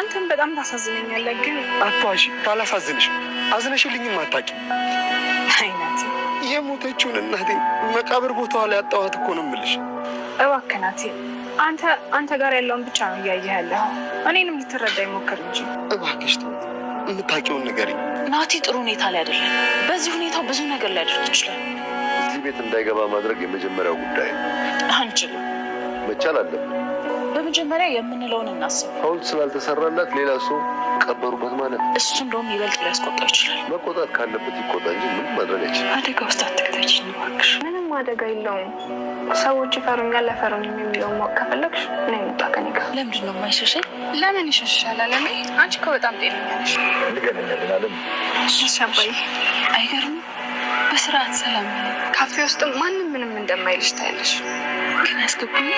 አንተም በጣም ታሳዝነኛለህ። ግን አትዋሺ። ካላሳዝንሽ አዝነሽልኝም አታውቂ። አይናቴ የሞተችውን እናቴ መቃብር ቦታዋ ላይ አጣኋት እኮ ነው የምልሽ። እባክህ ናቴ፣ አንተ ጋር ያለውን ብቻ ነው እያየህ ያለኸው። እኔንም ልትረዳ ይሞክር እንጂ እባክሽ ትሁት፣ የምታውቂውን ንገሪኝ። ናቲ ጥሩ ሁኔታ ላይ አይደለም። በዚህ ሁኔታው ብዙ ነገር ሊያደርግ ይችላል። እዚህ ቤት እንዳይገባ ማድረግ የመጀመሪያው ጉዳይ ነው። አንችልም። መቻል አለብን። በመጀመሪያ የምንለውን እናስብ። ሐውልት ስላልተሰራላት ሌላ ሰው ቀበሩበት ማለት እሱ እንደውም ይበልጥ ሊያስቆጣው ይችላል። መቆጣት ካለበት ይቆጣ እንጂ ምንም ማድረግ አይችልም። አደጋ ውስጥ አትክተች እባክሽ። ምንም አደጋ የለውም። ሰዎች ይፈሩኛል አይፈሩኝም የሚለውን ማወቅ ከፈለግሽ እኔ መጣ ከኔ ጋር። ለምንድን ነው የማይሸሸኝ? ለምን ይሸሻል? አለሜ አንቺ እኮ በጣም ጤነኛ ነሽ። እንገናኛለን አለም። እሺ አባዬ። አይገርም? በስርዓት ሰላም ካፌ ውስጥ ማንም ምንም እንደማይልሽ ታያለሽ። ግን ያስገቡኝ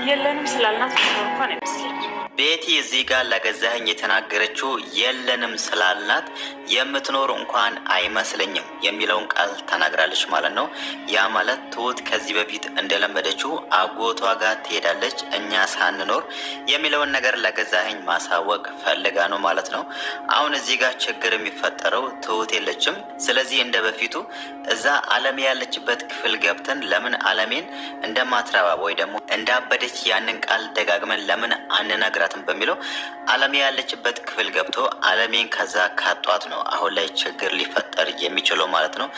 የለንም ስላልናት እንኳን አይመስለኝም። ቤቲ እዚህ ጋር ለገዛኸኝ የተናገረችው የለንም ስላልናት የምትኖር እንኳን አይመስለኝም የሚለውን ቃል ተናግራለች ማለት ነው። ያ ማለት ትሁት ከዚህ በፊት እንደለመደችው አጎቷ ጋር ትሄዳለች እኛ ሳንኖር የሚለውን ነገር ለገዛኸኝ ማሳወቅ ፈልጋ ነው ማለት ነው። አሁን እዚህ ጋር ችግር የሚፈጠረው ትሁት የለችም። ስለዚህ እንደ በፊቱ እዛ አለሜ ያለችበት ክፍል ገብተን ለምን አለሜን እንደማትረባ ወይ ደግሞ እንዳበደች ያንን ቃል ደጋግመን ለምን አንነግራትም በሚለው አለሜ ያለችበት ክፍል ገብቶ አለሜን ከዛ ካጧት ነው አሁን ላይ ችግር ሊፈጠር የሚችለው ማለት ነው።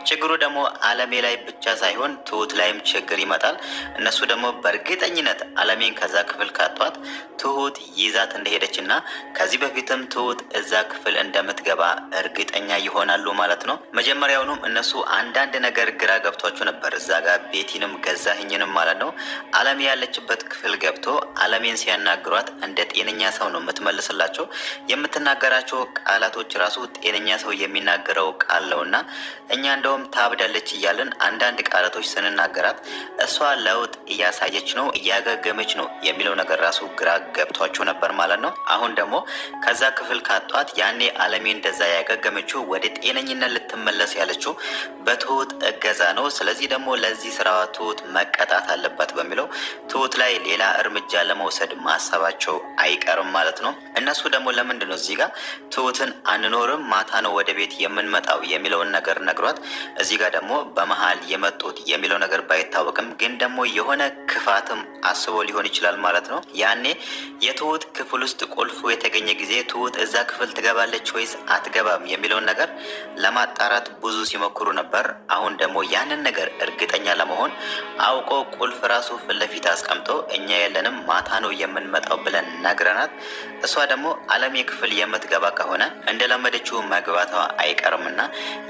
ችግሩ ደግሞ አለሜ ላይ ብቻ ሳይሆን ትሁት ላይም ችግር ይመጣል። እነሱ ደግሞ በእርግጠኝነት አለሜን ከዛ ክፍል ካጧት ትሁት ይዛት እንደሄደች እና ከዚህ በፊትም ትሁት እዛ ክፍል እንደምትገባ እርግጠኛ ይሆናሉ ማለት ነው። መጀመሪያውኑም እነሱ አንዳንድ ነገር ግራ ገብቷቸው ነበር። እዛ ጋር ቤቲንም ገዛኸኝንም ማለት ነው አለሜ ያለችበት ክፍል ገብቶ አለሜን ሲያናግሯት እንደ ጤነኛ ሰው ነው የምትመልስላቸው። የምትናገራቸው ቃላቶች ራሱ ጤነኛ ሰው የሚናገረው ቃል ነው እና እኛ እንደውም ታብዳለች እያለን አንዳንድ ቃላቶች ስንናገራት እሷ ለውጥ እያሳየች ነው እያገገመች ነው የሚለው ነገር ራሱ ግራ ገብቷቸው ነበር ማለት ነው። አሁን ደግሞ ከዛ ክፍል ካጧት ያኔ አለሜ እንደዛ ያገገመችው ወደ ጤነኝነት ልትመለስ ያለችው በትሁት እገዛ ነው። ስለዚህ ደግሞ ለዚህ ስራዋ ትሁት መቀጣት አለባት በሚለው ትሁት ላይ ሌላ እርምጃ ለመውሰድ ማሰባቸው አይቀርም ማለት ነው። እነሱ ደግሞ ለምንድን ነው እዚህ ጋር ትሁትን አንኖርም ማታ ነው ወደ ቤት የምንመጣው የሚለውን ነገር ነግሯት እዚህ ጋር ደግሞ በመሀል የመጡት የሚለው ነገር ባይታወቅም ግን ደግሞ የሆነ ክፋትም አስቦ ሊሆን ይችላል ማለት ነው። ያኔ የትሁት ክፍል ውስጥ ቁልፉ የተገኘ ጊዜ ትሁት እዛ ክፍል ትገባለች ወይስ አትገባም የሚለውን ነገር ለማጣራት ብዙ ሲሞክሩ ነበር። አሁን ደግሞ ያንን ነገር እርግጠኛ ለመሆን አውቆ ቁልፍ ራሱ ፊት ለፊት አስቀምጦ እኛ የለንም ማታ ነው የምንመጣው ብለን ነግረናት እሷ ደግሞ አለሜ ክፍል የምትገባ ከሆነ እንደለመደችው መግባቷ አይቀርምና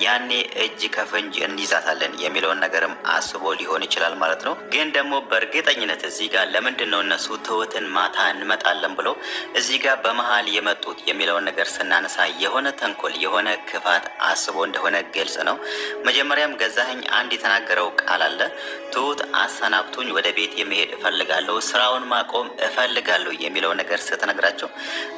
ያኔ እጅ ከፍንጅ እንይዛታለን የሚለውን ነገርም አስቦ ሊሆን ይችላል ማለት ነው። ግን ደግሞ በእርግጠኝነት እዚህ ጋር ለምንድን ነው እነሱ ትሁትን ማታ እንመጣለን ብሎ እዚህ ጋር በመሀል የመጡት የሚለውን ነገር ስናነሳ የሆነ ተንኮል የሆነ ክፋት አስቦ እንደሆነ ግልጽ ነው። መጀመሪያም ገዛኸኝ አንድ የተናገረው ቃል አለ። ትሁት አሰናብቱኝ ወደ ቤት የመሄድ እፈልጋለሁ፣ ስራውን ማቆም እፈልጋለሁ የሚለው ነገር ስትነግራቸው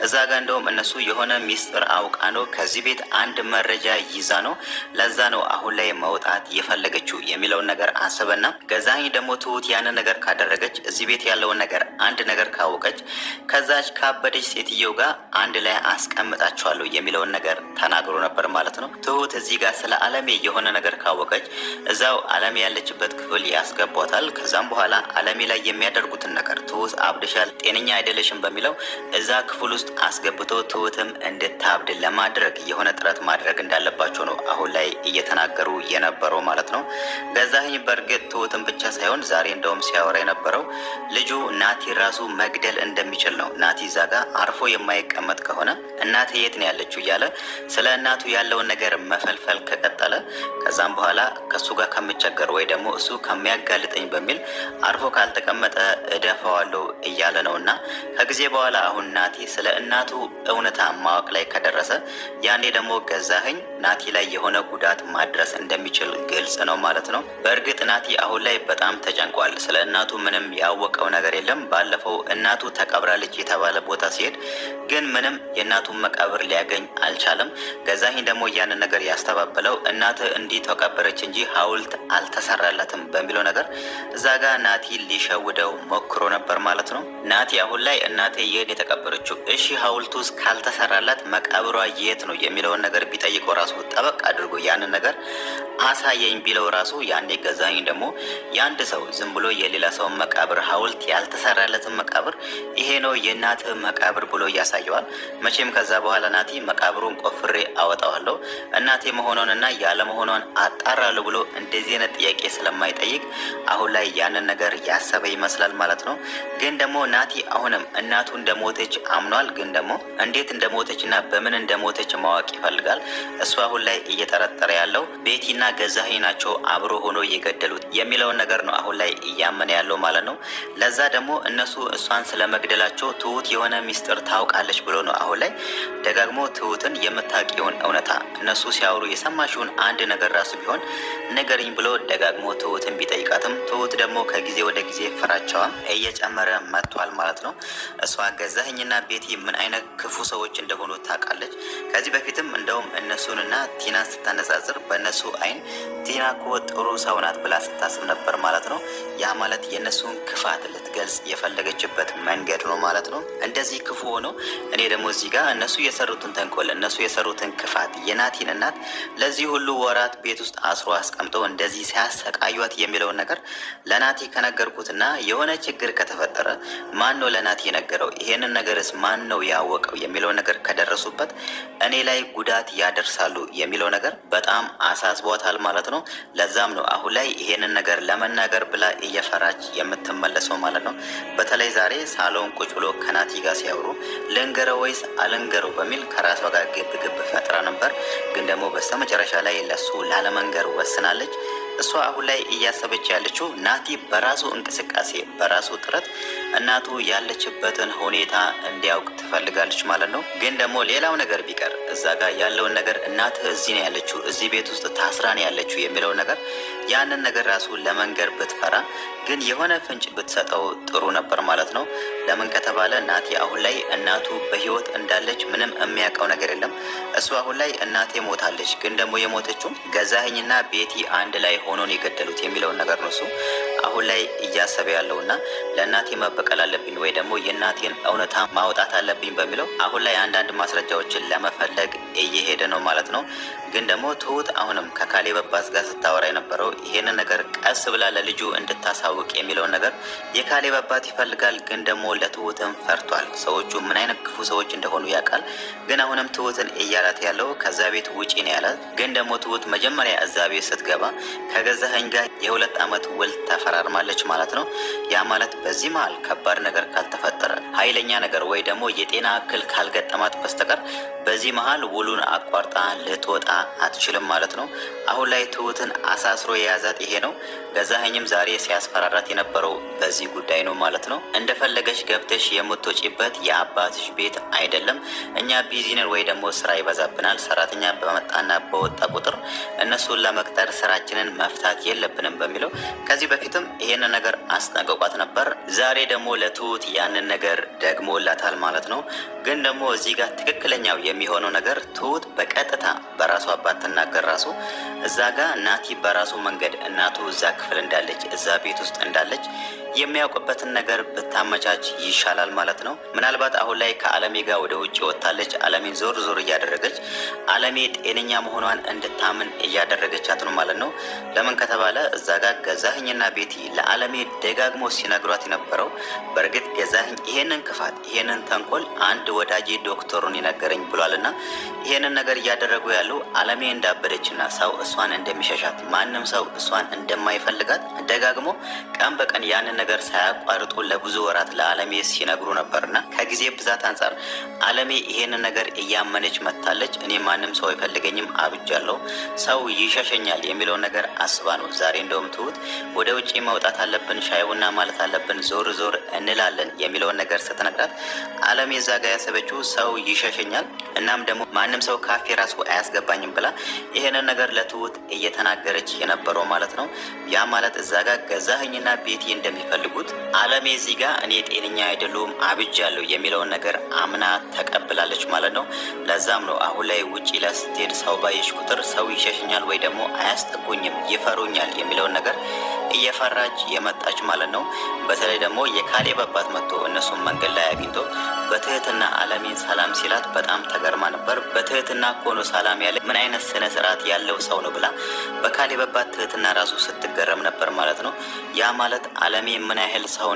እዛ ጋር እንደውም እነሱ የሆነ ሚስጥር አውቃ ነው ከዚህ ቤት አንድ መረጃ ይዛ ነው ለዛ ነው አሁን ላይ መውጣት የፈለገችው የሚለውን ነገር አስበና ገዛኸኝ ደግሞ ትሁት ያንን ነገር ካደረገች እዚህ ቤት ያለውን ነገር አንድ ነገር ካወቀች ከዛች ካበደች ሴትየው ጋር አንድ ላይ አስቀምጣቸዋለሁ የሚለውን ነገር ተናግሮ ነበር ማለት ነው። ትሁት እዚህ ጋር ስለ አለሜ የሆነ ነገር ካወቀች እዛው አለሜ ያለችበት ክፍል ያስገቧታል። ከዛም በኋላ አለሜ ላይ የሚያደርጉትን ነገር ትሁት አብድሻል፣ ጤነኛ አይደለሽም በሚለው እዛ ክፍል ውስጥ አስገብቶ ትሁትም እንድታብድ ለማድረግ የሆነ ጥረት ማድረግ እንዳለባቸው ነው አሁን ላይ እየተናገሩ የነበረው ማለት ነው። ገዛኸኝ በእርግጥ ትሁትን ብቻ ሳይሆን ዛሬ እንደውም ሲያወራ የነበረው ልጁ ናቲ ራሱ መግደል እንደሚችል ነው። ናቲ እዛ ጋር አርፎ የማይቀመጥ ከሆነ እናቴ የት ነው ያለችው እያለ ስለ እናቱ ያለውን ነገር መፈልፈል ከቀጠለ ከዛም በኋላ ከሱ ጋር ከምቸገር ወይ ደግሞ እሱ ከሚያጋልጠኝ በሚል አርፎ ካልተቀመጠ እደፋዋለሁ እያለ ነው እና ከጊዜ በኋላ አሁን ናቲ ስለ እናቱ እውነታ ማወቅ ላይ ከደረሰ ያኔ ደግሞ ገዛኸኝ ናቲ ላይ የሆነ ጉዳት ማድረስ እንደሚችል ግልጽ ነው ማለት ነው። በእርግጥ ናቲ አሁን ላይ በጣም ተጨንቋል። ስለ እናቱ ምንም ያወቀው ነገር የለም። ባለፈው እናቱ ተቀብራለች የተባለ ቦታ ሲሄድ ግን ምንም የእናቱን መቃብር ሊያገኝ አልቻለም። ገዛኸኝ ደግሞ ያንን ነገር ያስተባበለው እናት እንዲህ ተቀበረች እንጂ ሐውልት አልተሰራላትም በሚለው ነገር እዛ ጋ ናቲ ሊሸውደው ሞክሮ ነበር ማለት ነው። ናቲ አሁን ላይ እናቴ የት የተቀበረችው፣ እሺ ሐውልቱስ ካልተሰራላት መቃብሯ የት ነው የሚለውን ነገር ቢጠይቀው ራሱ ጠበቅ አድርጎ ያንን ነገር አሳየኝ ቢለው ራሱ ያኔ ገዛኸኝ ደግሞ የአንድ ሰው ዝም ብሎ የሌላ ሰው መቃብር ሐውልት ያልተሰራለትን መቃብር ይሄ ነው የእናትህ መቃብር ብሎ ያሳየዋል። መቼም ከዛ በኋላ ናቲ መቃብሩን ቆፍሬ አወጣዋለሁ እናቴ መሆኗንና ያለመሆኗን አጣራለሁ ብሎ እንደዚህ አይነት ጥያቄ ስለማይጠይቅ አሁን ላይ ያንን ነገር ያሰበ ይመስላል ማለት ነው። ግን ደግሞ ናቲ አሁንም እናቱ እንደሞተች አምኗል። ግን ደግሞ እንዴት እንደሞተችና በምን እንደሞተች ማወቅ ይፈልጋል። እሱ አሁን ላይ እየጠረጠረ ያለው ቤቲና ገዛኸኝ ናቸው አብሮ ሆኖ እየገደሉት የሚለውን ነገር ነው አሁን ላይ እያመነ ያለው ማለት ነው። ለዛ ደግሞ እነሱ እሷን ስለመግደላቸው ትሁት የሆነ ሚስጥር ታውቃለች ብሎ ነው አሁን ላይ ደጋግሞ ትሁትን የምታውቂውን እውነታ እነሱ ሲያወሩ የሰማሽውን አንድ ነገር ራሱ ቢሆን ንገሪኝ ብሎ ደጋግሞ ትሁትን ቢጠይቃትም ትሁት ደግሞ ከጊዜ ወደ ጊዜ ፍራቻዋ እየጨመረ መጥቷል ማለት ነው። እሷ ገዛኸኝና ቤቲ ምን አይነት ክፉ ሰዎች እንደሆኑ ታውቃለች። ከዚህ በፊትም እንደውም እነሱንና ቲና ስታነጻጽር በእነሱ አይን ቲና እኮ ጥሩ ሰው ናት ብላ ስታስብ ነበር ማለት ነው። ያ ማለት የእነሱን ክፋት ልትገልጽ የፈለገችበት መንገድ ነው ማለት ነው። እንደዚህ ክፉ ሆኖ እኔ ደግሞ እዚህ ጋር እነሱ የሰሩትን ተንኮል እነሱ የሰሩትን ክፋት የናቲን እናት ለዚህ ሁሉ ወራት ቤት ውስጥ አስሮ አስቀምጠው እንደዚህ ሲያሰቃዩት የሚለውን ነገር ለናቲ ከነገርኩትና የሆነ ችግር ከተፈጠረ ማን ነው ለናቲ የነገረው፣ ይሄንን ነገርስ ማን ነው ያወቀው የሚለው ነገር ከደረሱበት እኔ ላይ ጉዳት ያደርሳሉ የሚለው ነገር በጣም አሳስቧታል ማለት ነው። ለዛም ነው አሁን ላይ ይሄንን ነገር ለመናገር ብላ እየፈራች የምትመለሰው ማለት ነው። በተለይ ዛሬ ሳሎን ቁጭ ብሎ ከናቲ ጋር ሲያወሩ ልንገረው ወይስ አልንገረው በሚል ከራሷ ጋር ግብ ፈጥራ ነበር። ግን ደግሞ በስተመጨረሻ ላይ ለሱ ላለመንገር ወስናለች። እሷ አሁን ላይ እያሰበች ያለችው ናቲ በራሱ እንቅስቃሴ በራሱ ጥረት እናቱ ያለችበትን ሁኔታ እንዲያውቅ ትፈልጋለች ማለት ነው። ግን ደግሞ ሌላው ነገር ቢቀር እዛ ጋር ያለውን ነገር እናትህ እዚህ ነው ያለችው፣ እዚህ ቤት ውስጥ ታስራን ያለችው የሚለው ነገር ያንን ነገር ራሱ ለመንገር ብትፈራ ግን የሆነ ፍንጭ ብትሰጠው ጥሩ ነበር ማለት ነው። ለምን ከተባለ ናቲ አሁን ላይ እናቱ በህይወት እንዳለች ምንም የሚያውቀው ነገር የለም። እሱ አሁን ላይ እናቴ ሞታለች፣ ግን ደግሞ የሞተችው ገዛኸኝና ቤቲ አንድ ላይ ሆኖን የገደሉት የሚለውን ነገር ነው እሱ አሁን ላይ እያሰበ ያለውና ለእናቴ መበቀል አለብኝ ወይ ደግሞ የእናቴን እውነታ ማውጣት አለብኝ በሚለው አሁን ላይ አንዳንድ ማስረጃዎችን ለመፈለግ እየሄደ ነው ማለት ነው። ግን ደግሞ ትሁት አሁንም ከካሌብ አባት ጋር ስታወራ የነበረው ይሄንን ነገር ቀስ ብላ ለልጁ እንድታሳውቅ የሚለውን ነገር የካሌብ አባት ይፈልጋል። ግን ደግሞ ለትሁትም ፈርቷል። ሰዎቹ ምን አይነት ክፉ ሰዎች እንደሆኑ ያውቃል። ግን አሁንም ትሁትን እያላት ያለው ከዛ ቤት ውጪ ነው ያላት። ግን ደግሞ ትሁት መጀመሪያ እዛ ቤት ስትገባ ከገዛኸኝ ጋር የ2 ዓመት ውል ተፈራርማለች ማለት ነው። ያ ማለት በዚህ መሀል ከባድ ነገር ካልተፈጠረ ኃይለኛ ነገር ወይ ደግሞ የጤና እክል ካልገጠማት በስተቀር በዚህ መሀል ውሉን አቋርጣ ልትወጣ አትችልም ማለት ነው። አሁን ላይ ትሁትን አሳስሮ የያዛት ይሄ ነው። ገዛኸኝም ዛሬ ሲያስፈራራት የነበረው በዚህ ጉዳይ ነው ማለት ነው። እንደፈለገሽ ገብተሽ የምትወጪበት የአባትሽ ቤት አይደለም። እኛ ቢዚ ነን ወይ ደግሞ ስራ ይበዛብናል። ሰራተኛ በመጣና በወጣ ቁጥር እነሱን ለመቅጠር ስራችንን መፍታት የለብንም በሚለው ከዚህ በፊትም ይሄንን ነገር አስጠንቅቋት ነበር። ዛሬ ደግሞ ለትሁት ያንን ነገር ደግሞላታል ማለት ነው። ግን ደግሞ እዚህ ጋር ትክክለኛው የሚሆነው ነገር ትሁት በቀጥታ በራሱ አባት ትናገር ራሱ እዛ ጋር ናቲ በራሱ መንገድ እናቱ እዛ ክፍል እንዳለች እዛ ቤት ውስጥ እንዳለች የሚያውቅበትን ነገር ብታመቻች ይሻላል ማለት ነው። ምናልባት አሁን ላይ ከአለሜ ጋር ወደ ውጭ ወጥታለች። አለሜን ዞር ዞር እያደረገች አለሜ ጤነኛ መሆኗን እንድታምን እያደረገቻት ነው ማለት ነው። ለምን ከተባለ እዛ ጋር ገዛኸኝና ቤቲ ለአለሜ ደጋግሞ ሲነግሯት የነበረው በእርግጥ ገዛኸኝ ይሄንን ክፋት ይሄንን ተንኮል አንድ ወዳጄ ዶክተሩን ይነገረኝ ብሏልና ይሄንን ነገር እያደረጉ ያለው አለሜ እንዳበደችና ሰው እሷን እንደሚሸሻት ማንም ሰው እሷን እንደማይፈልጋት ደጋግሞ ቀን በቀን ያንን ነገር ሳያቋርጡ ለብዙ ወራት ለአለሜ ሲነግሩ ነበርና ከጊዜ ብዛት አንጻር አለሜ ይሄንን ነገር እያመነች መታለች። እኔ ማንም ሰው አይፈልገኝም፣ አብጃለሁ፣ ሰው ይሸሸኛል የሚለው ነገር አስባ ነው ዛሬ እንደውም ትሁት ወደ ውጪ መውጣት አለብን፣ ሻይቡና ማለት አለብን፣ ዞር ዞር እንላለን የሚለውን ነገር ስትነግራት አለሜ እዛ ጋር ያሰበችው ሰው ይሸሸኛል እናም ደግሞ ማንም ሰው ካፌ ራሱ አያስገባኝም ብላ ይሄንን ነገር ለትሁት እየተናገረች የነበረው ማለት ነው። ያ ማለት እዛ ጋር ገዛኸኝና ቤቲ እንደሚፈልጉት አለሜ እዚህ ጋር እኔ ጤነኛ አይደሉም አብጃለሁ የሚለውን ነገር አምና ተቀብላለች ማለት ነው። ለዛም ነው አሁን ላይ ውጪ ላይ ስትሄድ ሰው ባየሽ ቁጥር ሰው ይሸሽኛል ወይ ደግሞ አያስጠጉኝም ይፈሩኛል የሚለውን ነገር እየፈራች የመጣች ማለት ነው። በተለይ ደግሞ የካሌብ አባት መጥቶ እነሱን መንገድ ላይ አግኝቶ በትህትና አለሜን ሰላም ሲላት በጣም ተገርማ ነበር። በትህትና ኮኖ ሰላም ያለ ምን አይነት ስነ ስርዓት ያለው ሰው ነው ብላ በካሌብ አባት ትህትና ራሱ ስትገረም ነበር ማለት ነው። ያ ማለት አለሜ ምን ያህል ሰው